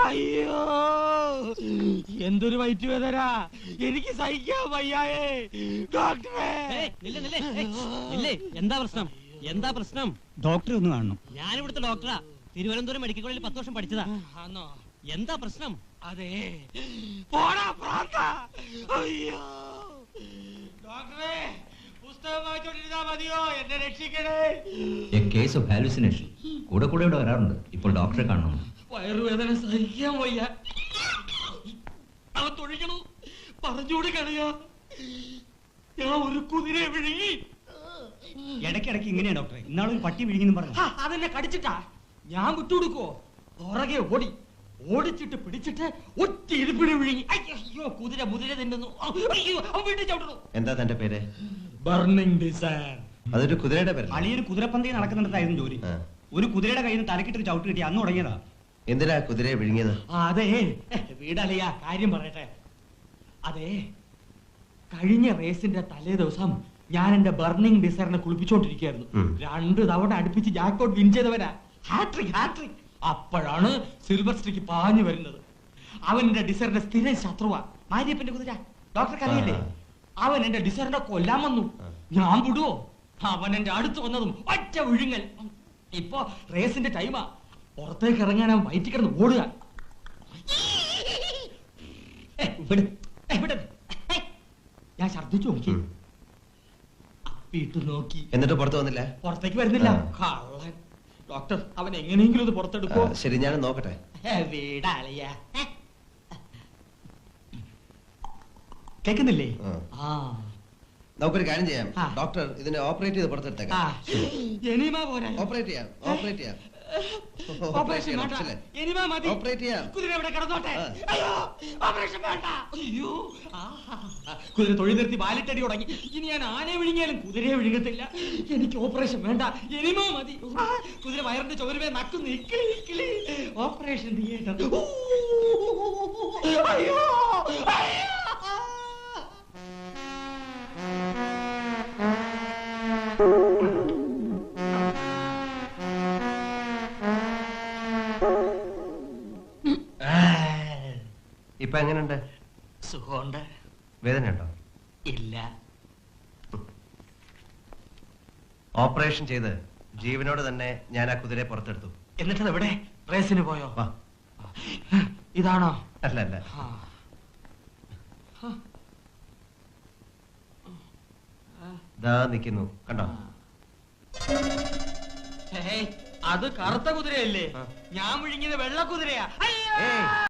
അയ്യോ എന്തൊരു വയറ്റ് വേദന, എനിക്ക് സഹിക്കാൻ വയ്യായേ ഡോക്ടറെ. എന്താ പ്രശ്നം? എന്താ പ്രശ്നം? ഡോക്ടറെ ഒന്ന് കാണണം. ഞാനിവിടുത്തെ ഡോക്ടറാ, തിരുവനന്തപുരം മെഡിക്കൽ കോളേജിൽ 10 വർഷം പഠിച്ചതാ. എന്താ പ്രശ്നം? അതെ പോടാ പ്രാന്ത. അയ്യോ ഡോക്ടറെ, പുസ്തകം വായിച്ചോണ്ടിരുന്നാ മതിയോ? എന്നെ രക്ഷിക്കണേ. കേസ് ഓഫ് ഹാലുസിനേഷൻ കൂടെ കൂടെ ഇവിടെ വരാറുണ്ട്. ഇപ്പോൾ ഡോക്ടറെ കാണണം. വയറുവേദന സഹിക്കാൻ വയ്യ. അവൻ തൊഴിക്കണു പറഞ്ഞുകൂടി കളിയാ. ഞാൻ ഒരു കുതിരയെ വിഴുങ്ങി. ഇടയ്ക്കിടയ്ക്ക് ഇങ്ങനെയാ ഡോക്ടറെ. ഇന്നാളൊരു പട്ടി വിഴുങ്ങിന്ന് പറഞ്ഞു. അതെന്നെ കടിച്ചിട്ടാ. ഞാൻ വിട്ടുകൊടുക്കോ? പുറകെ ഓടി ഓടിച്ചിട്ട് പിടിച്ചിട്ട് ഒറ്റ ഇരിപ്പിടി വിഴുങ്ങി. അയ്യോ കുതിര മുതിര തിന്നുന്നു. അയ്യോ അവൻ വീട്ടിൽ ചവിട്ടുന്നു. എന്താ തന്റെ പേര്? Burning desire. അതൊരു കുതിരയുടെ പേര്. അളിയൊരു കുതിരപ്പന്തയിൽ നടക്കുന്നിടത്തായിരുന്നു ജോലി. ഒരു കുതിരയുടെ കയ്യിൽ നിന്ന് തലക്കിട്ടൊരു ചവിട്ട് കിട്ടി. അന്ന് തുടങ്ങിയതാ. എന്തിനാ കുതിരയെ വിഴുങ്ങിയത്? അതെ വീടലയാ, കാര്യം പറയട്ടെ. അതെ കഴിഞ്ഞ റേസിന്റെ തലേ ദിവസം ഞാൻ എന്റെ ബർണിംഗ് ഡിസയറിനെ കുളിപ്പിച്ചോണ്ടിരിക്കുകയായിരുന്നു. 2 തവണ അടുപ്പിച്ച് ജാക്ക്പോട്ട് വിൻ ചെയ്തവരാ. Hattrick hattrick. അപ്പോഴാണ് സിൽവർ സ്ട്രീക്ക് പാഞ്ഞു വരുന്നത്. അവൻ എന്റെ ഡിസയറിന്റെ സ്ഥിരം ശത്രുവാ. മാരിയപ്പന്റെ കുതിര ഡോക്ടർക്ക് അറിയില്ലേ? അവൻ എന്റെ ഡിസയറിനെ കൊല്ലാൻ വന്നു. ഞാൻ വിടുവോ? അവൻ എന്റെ അടുത്ത് വന്നതും ഒറ്റ വിഴുങ്ങൽ. ഇപ്പൊ റേസിന്റെ ടൈമാ. പുറത്തേക്ക് ഇറങ്ങാൻ അവൻ വയറ്റി കിടന്ന് ഓടുക. ഞാൻ ഛർദ്ദിച്ചു നോക്കി, അപ്പിട്ട് നോക്കി, എന്നിട്ട് പുറത്തു വന്നില്ല. പുറത്തേക്ക് വരുന്നില്ല. കള്ളൻ. ഡോക്ടർ അവൻ എങ്ങനെയെങ്കിലും ഇത് പുറത്തെടുക്കോ? ശരി, ഞാൻ നോക്കട്ടെ. വീടാളിയ കേക്കുന്നില്ലേ? നമുക്കൊരു കാര്യം ചെയ്യാം. ഡോക്ടർ ഇതിനെ ഓപ്പറേറ്റ് ചെയ്ത് പുറത്തെടുത്തേക്കാം. എനിമ പോരാ. ഓപ്പറേറ്റ് ചെയ്യാം. ഓപ്പറേറ്റ് ചെയ്യാം. ഓപ്പറേഷൻ വേണ്ട. എനിമ മതി. ഓപ്പറേറ്റ് ചെയ്യാം. കുതിര ഇവിടെ കിടന്നോട്ടെ. അയ്യോ ഓപ്പറേഷൻ വേണ്ട. അയ്യോ കുതിര തൊഴിൽ നിർത്തി വാലിട്ടടി തുടങ്ങി. ഇനി ഞാൻ ആനയെ വിഴുങ്ങിയാലും കുതിരയെ വിഴുങ്ങത്തില്ല. എനിക്ക് ഓപ്പറേഷൻ വേണ്ട, എനിമ മതി. കുതിര വയറിന്റെ ചോരുവേ നക്കുന്നു. ഇക്കിളി ഇക്കിളി. Operation theatre. അയ്യോ അയ്യോ. ഇപ്പൊ എങ്ങനെയുണ്ട്? സുഖമുണ്ട്. വേദനയുണ്ടോ? ഇല്ല. ഓപ്പറേഷൻ ചെയ്ത് ജീവനോട് തന്നെ ഞാൻ ആ കുതിരയെ പുറത്തെടുത്തു. എന്നിട്ട് എവിടെ? റേസിന് പോയോ? ഇതാണോ? അല്ല അല്ല, ദാ നിൽക്കുന്നു, കണ്ടോ? അത് കറുത്ത കുതിരയല്ലേ? ഞാൻ വിഴുങ്ങിയത് വെള്ള കുതിരയാ.